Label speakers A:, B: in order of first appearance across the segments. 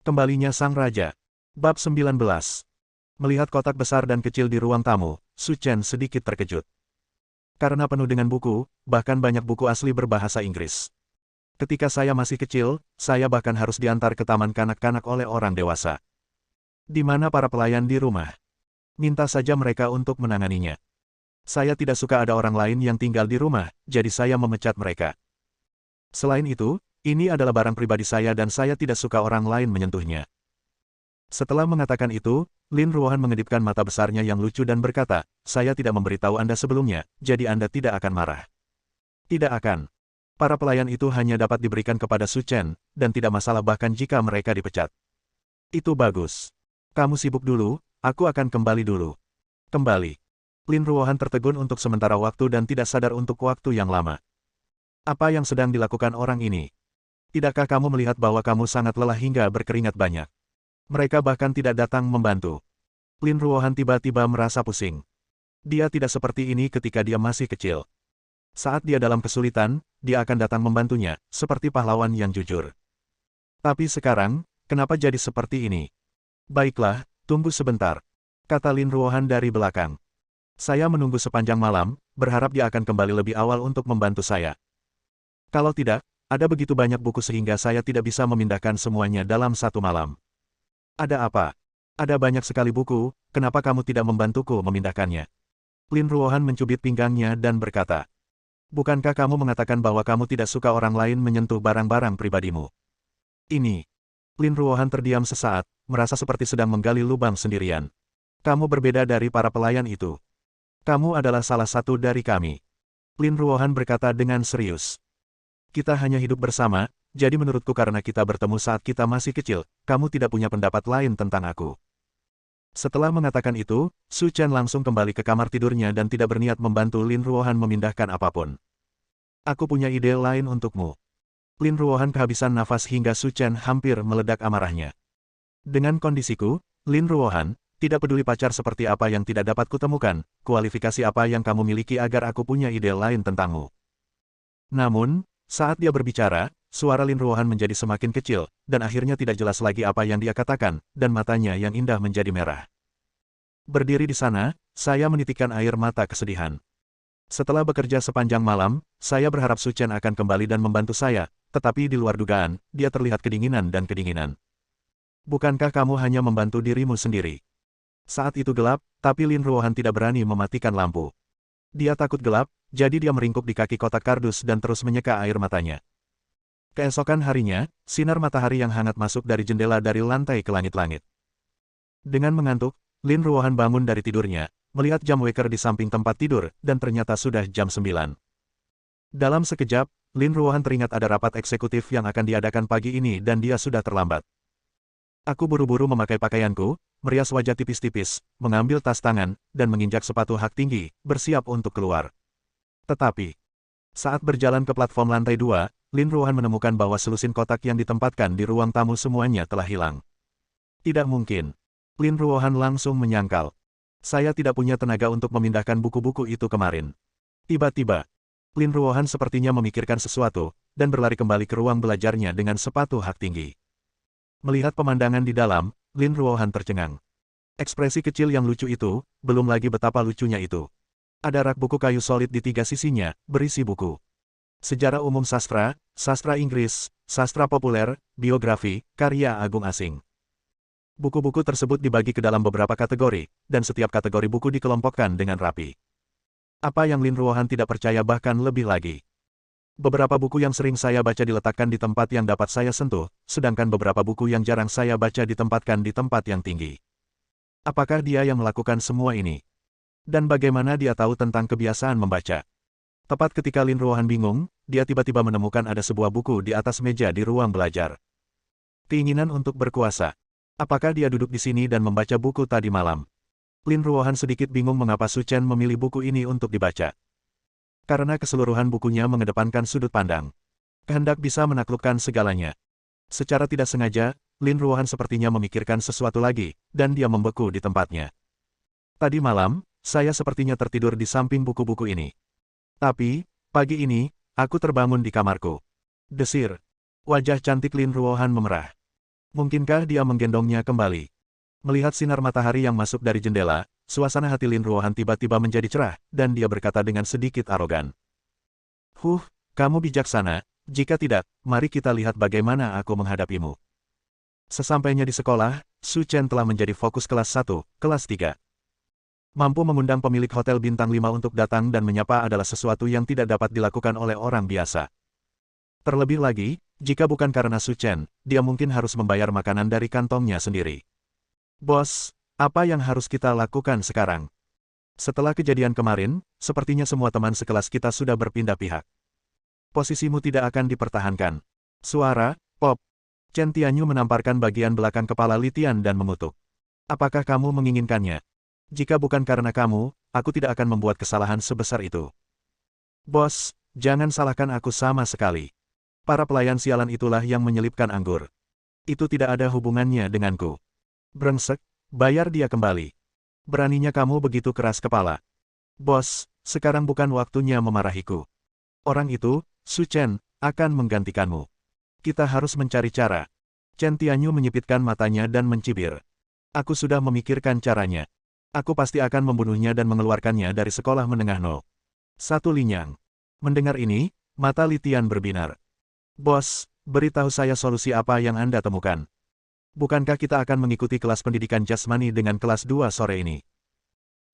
A: Kembalinya Sang Raja. Bab 19. Melihat kotak besar dan kecil di ruang tamu, Su Chen sedikit terkejut. Karena penuh dengan buku, bahkan banyak buku asli berbahasa Inggris. Ketika saya masih kecil, saya bahkan harus diantar ke taman kanak-kanak oleh orang dewasa. Di mana para pelayan di rumah? Minta saja mereka untuk menanganinya. Saya tidak suka ada orang lain yang tinggal di rumah, jadi saya memecat mereka. Selain itu, ini adalah barang pribadi saya dan saya tidak suka orang lain menyentuhnya. Setelah mengatakan itu, Lin Ruohan mengedipkan mata besarnya yang lucu dan berkata, saya tidak memberitahu Anda sebelumnya, jadi Anda tidak akan marah. Tidak akan. Para pelayan itu hanya dapat diberikan kepada Su Chen, dan tidak masalah bahkan jika mereka dipecat. Itu bagus. Kamu sibuk dulu, aku akan kembali dulu. Kembali. Lin Ruohan tertegun untuk sementara waktu dan tidak sadar untuk waktu yang lama. Apa yang sedang dilakukan orang ini? Tidakkah kamu melihat bahwa kamu sangat lelah hingga berkeringat banyak? Mereka bahkan tidak datang membantu. Lin Ruohan tiba-tiba merasa pusing. Dia tidak seperti ini ketika dia masih kecil. Saat dia dalam kesulitan, dia akan datang membantunya, seperti pahlawan yang jujur. Tapi sekarang, kenapa jadi seperti ini? Baiklah, tunggu sebentar, kata Lin Ruohan dari belakang. Saya menunggu sepanjang malam, berharap dia akan kembali lebih awal untuk membantu saya. Kalau tidak, ada begitu banyak buku sehingga saya tidak bisa memindahkan semuanya dalam satu malam. Ada apa? Ada banyak sekali buku, kenapa kamu tidak membantuku memindahkannya? Lin Ruohan mencubit pinggangnya dan berkata, bukankah kamu mengatakan bahwa kamu tidak suka orang lain menyentuh barang-barang pribadimu? Ini. Lin Ruohan terdiam sesaat, merasa seperti sedang menggali lubang sendirian. Kamu berbeda dari para pelayan itu. Kamu adalah salah satu dari kami. Lin Ruohan berkata dengan serius. Kita hanya hidup bersama, jadi menurutku karena kita bertemu saat kita masih kecil, kamu tidak punya pendapat lain tentang aku. Setelah mengatakan itu, Su Chen langsung kembali ke kamar tidurnya dan tidak berniat membantu Lin Ruohan memindahkan apapun. Aku punya ide lain untukmu. Lin Ruohan kehabisan nafas hingga Su Chen hampir meledak amarahnya. Dengan kondisiku, Lin Ruohan, tidak peduli pacar seperti apa yang tidak dapat kutemukan, kualifikasi apa yang kamu miliki agar aku punya ide lain tentangmu. Namun, saat dia berbicara, suara Lin Ruohan menjadi semakin kecil, dan akhirnya tidak jelas lagi apa yang dia katakan, dan matanya yang indah menjadi merah. Berdiri di sana, saya menitikkan air mata kesedihan. Setelah bekerja sepanjang malam, saya berharap Su Chen akan kembali dan membantu saya, tetapi di luar dugaan, dia terlihat kedinginan dan kedinginan. Bukankah kamu hanya membantu dirimu sendiri? Saat itu gelap, tapi Lin Ruohan tidak berani mematikan lampu. Dia takut gelap, jadi dia meringkuk di kaki kotak kardus dan terus menyeka air matanya. Keesokan harinya, sinar matahari yang hangat masuk dari jendela dari lantai ke langit-langit. Dengan mengantuk, Lin Ruohan bangun dari tidurnya, melihat jam weker di samping tempat tidur, dan ternyata sudah jam 9. Dalam sekejap, Lin Ruohan teringat ada rapat eksekutif yang akan diadakan pagi ini dan dia sudah terlambat. Aku buru-buru memakai pakaianku, merias wajah tipis-tipis, mengambil tas tangan, dan menginjak sepatu hak tinggi, bersiap untuk keluar. Tetapi, saat berjalan ke platform lantai 2, Lin Ruohan menemukan bahwa selusin kotak yang ditempatkan di ruang tamu semuanya telah hilang. Tidak mungkin. Lin Ruohan langsung menyangkal. Saya tidak punya tenaga untuk memindahkan buku-buku itu kemarin. Tiba-tiba, Lin Ruohan sepertinya memikirkan sesuatu, dan berlari kembali ke ruang belajarnya dengan sepatu hak tinggi. Melihat pemandangan di dalam, Lin Ruohan tercengang. Ekspresi kecil yang lucu itu, belum lagi betapa lucunya itu. Ada rak buku kayu solid di tiga sisinya, berisi buku. Sejarah umum sastra, sastra Inggris, sastra populer, biografi, karya agung asing. Buku-buku tersebut dibagi ke dalam beberapa kategori, dan setiap kategori buku dikelompokkan dengan rapi. Apa yang Lin Ruohan tidak percaya bahkan lebih lagi. Beberapa buku yang sering saya baca diletakkan di tempat yang dapat saya sentuh, sedangkan beberapa buku yang jarang saya baca ditempatkan di tempat yang tinggi. Apakah dia yang melakukan semua ini? Dan bagaimana dia tahu tentang kebiasaan membaca? Tepat ketika Lin Ruohan bingung, dia tiba-tiba menemukan ada sebuah buku di atas meja di ruang belajar. Keinginan untuk berkuasa. Apakah dia duduk di sini dan membaca buku tadi malam? Lin Ruohan sedikit bingung mengapa Su Chen memilih buku ini untuk dibaca. Karena keseluruhan bukunya mengedepankan sudut pandang. Kehendak bisa menaklukkan segalanya. Secara tidak sengaja, Lin Ruohan sepertinya memikirkan sesuatu lagi, dan dia membeku di tempatnya. Tadi malam, saya sepertinya tertidur di samping buku-buku ini. Tapi, pagi ini, aku terbangun di kamarku. Desir. Wajah cantik Lin Ruohan memerah. Mungkinkah dia menggendongnya kembali? Melihat sinar matahari yang masuk dari jendela, suasana hati Lin Ruohan tiba-tiba menjadi cerah, dan dia berkata dengan sedikit arogan. Kamu bijaksana, jika tidak, mari kita lihat bagaimana aku menghadapimu. Sesampainya di sekolah, Su Chen telah menjadi fokus kelas 1, kelas 3. Mampu mengundang pemilik hotel bintang 5 untuk datang dan menyapa adalah sesuatu yang tidak dapat dilakukan oleh orang biasa. Terlebih lagi, jika bukan karena Su Chen, dia mungkin harus membayar makanan dari kantongnya sendiri. Bos, apa yang harus kita lakukan sekarang? Setelah kejadian kemarin, sepertinya semua teman sekelas kita sudah berpindah pihak. Posisimu tidak akan dipertahankan. Suara, pop. Chen Tianyu menamparkan bagian belakang kepala Li Tian dan mengutuk. Apakah kamu menginginkannya? Jika bukan karena kamu, aku tidak akan membuat kesalahan sebesar itu. Bos, jangan salahkan aku sama sekali. Para pelayan sialan itulah yang menyelipkan anggur. Itu tidak ada hubungannya denganku. Brengsek, bayar dia kembali. Beraninya kamu begitu keras kepala. Bos, sekarang bukan waktunya memarahiku. Orang itu, Su Chen, akan menggantikanmu. Kita harus mencari cara. Chen Tianyu menyipitkan matanya dan mencibir. Aku sudah memikirkan caranya. Aku pasti akan membunuhnya dan mengeluarkannya dari sekolah menengah 0. 1 Linyang. Mendengar ini, mata Li Tian berbinar. Bos, beritahu saya solusi apa yang Anda temukan. Bukankah kita akan mengikuti kelas pendidikan jasmani dengan kelas 2 sore ini?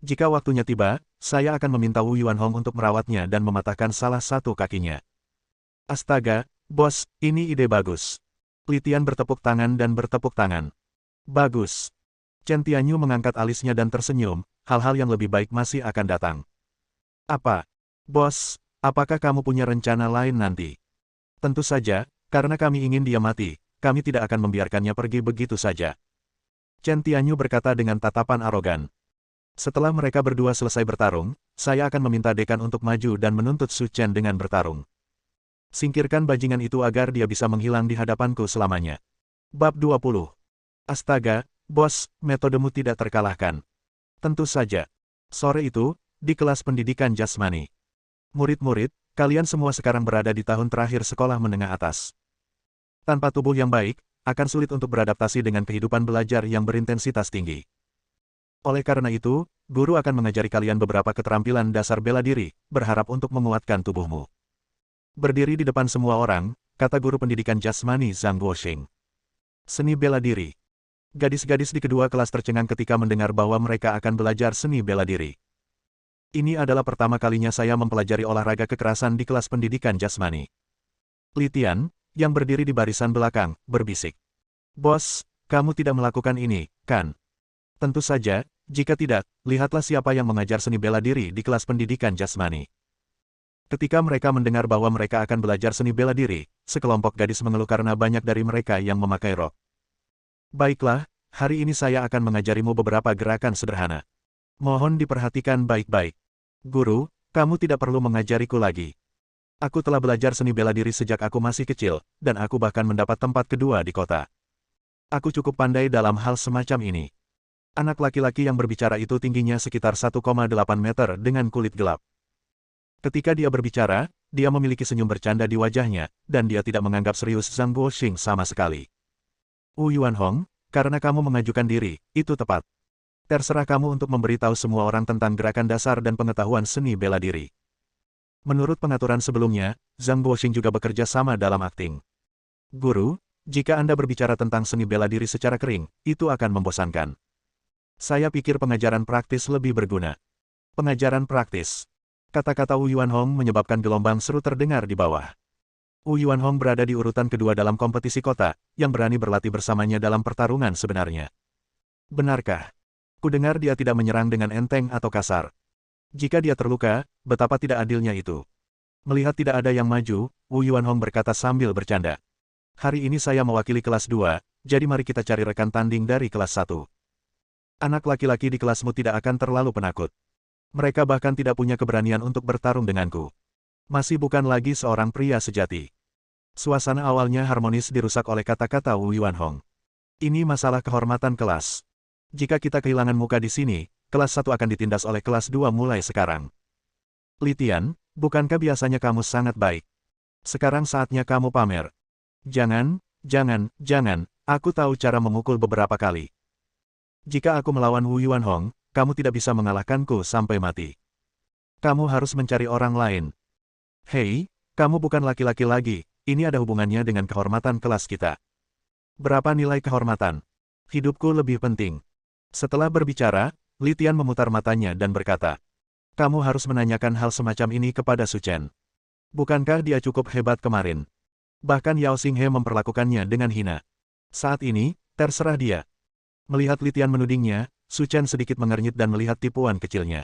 A: Jika waktunya tiba, saya akan meminta Wu Yuanhong untuk merawatnya dan mematahkan salah satu kakinya. Astaga, bos, ini ide bagus. Li Tian bertepuk tangan dan bertepuk tangan. Bagus. Chen Tianyu mengangkat alisnya dan tersenyum, hal-hal yang lebih baik masih akan datang. Apa? Bos, apakah kamu punya rencana lain nanti? Tentu saja, karena kami ingin dia mati, kami tidak akan membiarkannya pergi begitu saja. Chen Tianyu berkata dengan tatapan arogan. Setelah mereka berdua selesai bertarung, saya akan meminta dekan untuk maju dan menuntut Su Chen dengan bertarung. Singkirkan bajingan itu agar dia bisa menghilang di hadapanku selamanya. Bab 20. Astaga, bos, metodemu tidak terkalahkan. Tentu saja. Sore itu, di kelas pendidikan jasmani. Murid-murid, kalian semua sekarang berada di tahun terakhir sekolah menengah atas. Tanpa tubuh yang baik, akan sulit untuk beradaptasi dengan kehidupan belajar yang berintensitas tinggi. Oleh karena itu, guru akan mengajari kalian beberapa keterampilan dasar bela diri, berharap untuk menguatkan tubuhmu. Berdiri di depan semua orang, kata guru pendidikan jasmani Zhang Guoxing. Seni bela diri. Gadis-gadis di kedua kelas tercengang ketika mendengar bahwa mereka akan belajar seni bela diri. Ini adalah pertama kalinya saya mempelajari olahraga kekerasan di kelas pendidikan jasmani. Li Tian, yang berdiri di barisan belakang, berbisik. Bos, kamu tidak melakukan ini, kan? Tentu saja, jika tidak, lihatlah siapa yang mengajar seni bela diri di kelas pendidikan jasmani. Ketika mereka mendengar bahwa mereka akan belajar seni bela diri, sekelompok gadis mengeluh karena banyak dari mereka yang memakai rok. Baiklah, hari ini saya akan mengajarimu beberapa gerakan sederhana. Mohon diperhatikan baik-baik. Guru, kamu tidak perlu mengajariku lagi. Aku telah belajar seni bela diri sejak aku masih kecil, dan aku bahkan mendapat tempat kedua di kota. Aku cukup pandai dalam hal semacam ini. Anak laki-laki yang berbicara itu tingginya sekitar 1,8 meter dengan kulit gelap. Ketika dia berbicara, dia memiliki senyum bercanda di wajahnya, dan dia tidak menganggap serius Zhang Guoxing sama sekali. Wu Yuanhong, karena kamu mengajukan diri, itu tepat. Terserah kamu untuk memberitahu semua orang tentang gerakan dasar dan pengetahuan seni bela diri. Menurut pengaturan sebelumnya, Zhang Guoxing juga bekerja sama dalam akting. Guru, jika Anda berbicara tentang seni bela diri secara kering, itu akan membosankan. Saya pikir pengajaran praktis lebih berguna. Pengajaran praktis. Kata-kata Wu Yuanhong menyebabkan gelombang seru terdengar di bawah. Wu Yuanhong berada di urutan kedua dalam kompetisi kota, yang berani berlatih bersamanya dalam pertarungan sebenarnya. Benarkah? Kudengar dia tidak menyerang dengan enteng atau kasar. Jika dia terluka, betapa tidak adilnya itu. Melihat tidak ada yang maju, Wu Yuanhong berkata sambil bercanda. Hari ini saya mewakili kelas 2, jadi mari kita cari rekan tanding dari kelas 1. Anak laki-laki di kelasmu tidak akan terlalu penakut. Mereka bahkan tidak punya keberanian untuk bertarung denganku. Masih bukan lagi seorang pria sejati. Suasana awalnya harmonis dirusak oleh kata-kata Wu Yuanhong. Ini masalah kehormatan kelas. Jika kita kehilangan muka di sini, kelas 1 akan ditindas oleh kelas 2 mulai sekarang. Li Tian, bukankah biasanya kamu sangat baik? Sekarang saatnya kamu pamer. Jangan, Aku tahu cara memukul beberapa kali. Jika aku melawan Wu Yuanhong, kamu tidak bisa mengalahkanku sampai mati. Kamu harus mencari orang lain. Hei, kamu bukan laki-laki lagi, ini ada hubungannya dengan kehormatan kelas kita. Berapa nilai kehormatan? Hidupku lebih penting. Setelah berbicara, Li Tian memutar matanya dan berkata, kamu harus menanyakan hal semacam ini kepada Su Chen. Bukankah dia cukup hebat kemarin? Bahkan Yao Xinghe memperlakukannya dengan hina. Saat ini, terserah dia. Melihat Li Tian menudingnya, Su Chen sedikit mengernyit dan melihat tipuan kecilnya.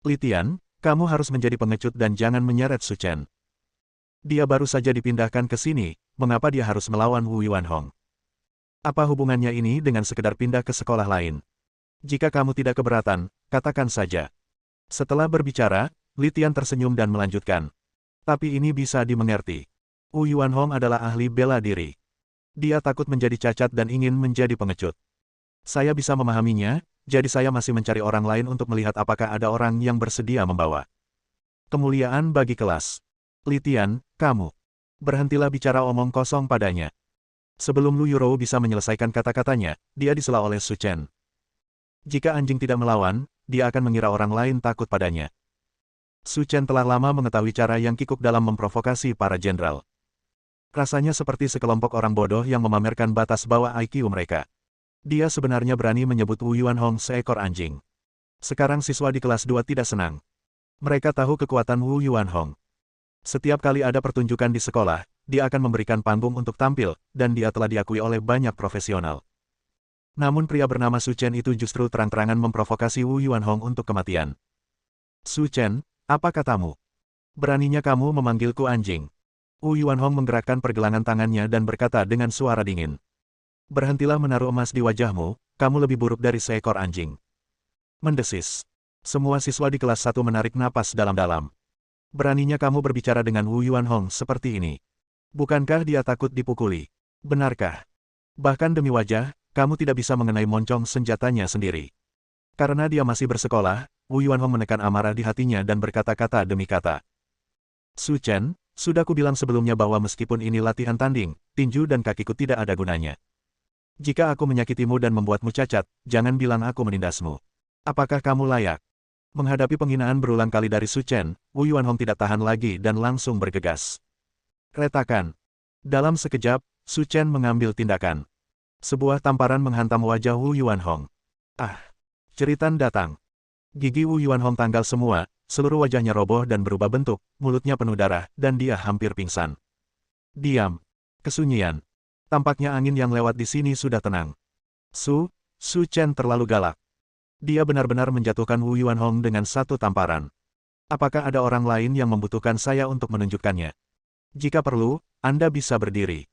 A: Li Tian, kamu harus menjadi pengecut dan jangan menyeret Su Chen. Dia baru saja dipindahkan ke sini, mengapa dia harus melawan Wu Yuanhong? Apa hubungannya ini dengan sekedar pindah ke sekolah lain? Jika kamu tidak keberatan, katakan saja. Setelah berbicara, Li Tian tersenyum dan melanjutkan. Tapi ini bisa dimengerti. Wu Yuanhong adalah ahli bela diri. Dia takut menjadi cacat dan ingin menjadi pengecut. Saya bisa memahaminya, jadi saya masih mencari orang lain untuk melihat apakah ada orang yang bersedia membawa. Kemuliaan bagi kelas. Li Tian, kamu. Berhentilah bicara omong kosong padanya. Sebelum Lu Yurou bisa menyelesaikan kata-katanya, dia disela oleh Su Chen. Jika anjing tidak melawan, dia akan mengira orang lain takut padanya. Su Chen telah lama mengetahui cara yang kikuk dalam memprovokasi para jenderal. Rasanya seperti sekelompok orang bodoh yang memamerkan batas bawah IQ mereka. Dia sebenarnya berani menyebut Wu Yuanhong seekor anjing. Sekarang siswa di kelas 2 tidak senang. Mereka tahu kekuatan Wu Yuanhong. Setiap kali ada pertunjukan di sekolah, dia akan memberikan panggung untuk tampil, dan dia telah diakui oleh banyak profesional. Namun pria bernama Su Chen itu justru terang-terangan memprovokasi Wu Yuanhong untuk kematian. Su Chen, apa katamu? Beraninya kamu memanggilku anjing? Wu Yuanhong menggerakkan pergelangan tangannya dan berkata dengan suara dingin. Berhentilah menaruh emas di wajahmu, kamu lebih buruk dari seekor anjing. Mendesis. Semua siswa di kelas 1 menarik napas dalam-dalam. Beraninya kamu berbicara dengan Wu Yuanhong seperti ini. Bukankah dia takut dipukuli? Benarkah? Bahkan demi wajah, kamu tidak bisa mengenai moncong senjatanya sendiri. Karena dia masih bersekolah, Wu Yuanhong menekan amarah di hatinya dan berkata-kata demi kata. Su Chen, sudah kubilang sebelumnya bahwa meskipun ini latihan tanding, tinju dan kakiku tidak ada gunanya. Jika aku menyakitimu dan membuatmu cacat, jangan bilang aku menindasmu. Apakah kamu layak? Menghadapi penghinaan berulang kali dari Su Chen, Wu Yuanhong tidak tahan lagi dan langsung bergegas. Retakan. Dalam sekejap, Su Chen mengambil tindakan. Sebuah tamparan menghantam wajah Wu Yuanhong. Ah! Ceritan datang. Gigi Wu Yuanhong tanggal semua, seluruh wajahnya roboh dan berubah bentuk, mulutnya penuh darah, dan dia hampir pingsan. Diam. Kesunyian. Tampaknya angin yang lewat di sini sudah tenang. Su Chen terlalu galak. Dia benar-benar menjatuhkan Wu Yuanhong dengan satu tamparan. Apakah ada orang lain yang membutuhkan saya untuk menunjukkannya? Jika perlu, Anda bisa berdiri.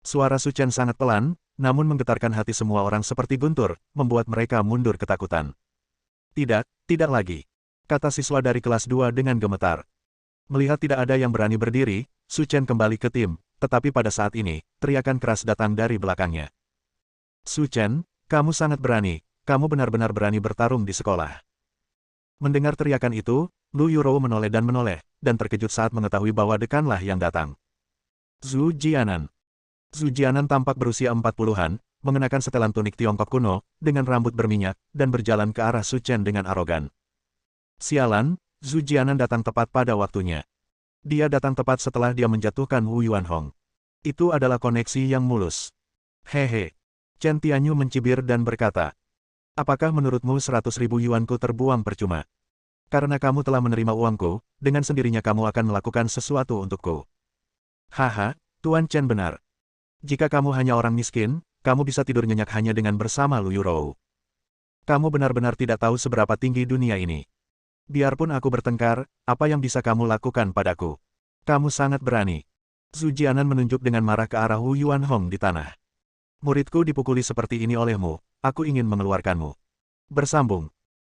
A: Suara Su Chen sangat pelan, namun menggetarkan hati semua orang seperti guntur, membuat mereka mundur ketakutan. Tidak, tidak lagi. Kata siswa dari kelas 2 dengan gemetar. Melihat tidak ada yang berani berdiri, Su Chen kembali ke tim. Tetapi pada saat ini, teriakan keras datang dari belakangnya. Su Chen, kamu sangat berani, kamu benar-benar berani bertarung di sekolah. Mendengar teriakan itu, Lu Yurou menoleh dan terkejut saat mengetahui bahwa dekanlah yang datang. Zhu Jianan. Zhu Jianan tampak berusia 40-an, mengenakan setelan tunik Tiongkok kuno, dengan rambut berminyak, dan berjalan ke arah Su Chen dengan arogan. Sialan, Zhu Jianan datang tepat pada waktunya. Dia datang tepat setelah dia menjatuhkan Wu Yuanhong. Itu adalah koneksi yang mulus. Hehe. Chen Tianyu mencibir dan berkata, apakah menurutmu 100.000 yuanku terbuang percuma? Karena kamu telah menerima uangku, dengan sendirinya kamu akan melakukan sesuatu untukku. Haha, Tuan Chen benar. Jika kamu hanya orang miskin, kamu bisa tidur nyenyak hanya dengan bersama Lu Yurou. Kamu benar-benar tidak tahu seberapa tinggi dunia ini. Biarpun aku bertengkar, apa yang bisa kamu lakukan padaku? Kamu sangat berani. Zhu Jianan menunjuk dengan marah ke arah Wu Yuanhong di tanah. Muridku dipukuli seperti ini olehmu, aku ingin mengeluarkanmu. Bersambung.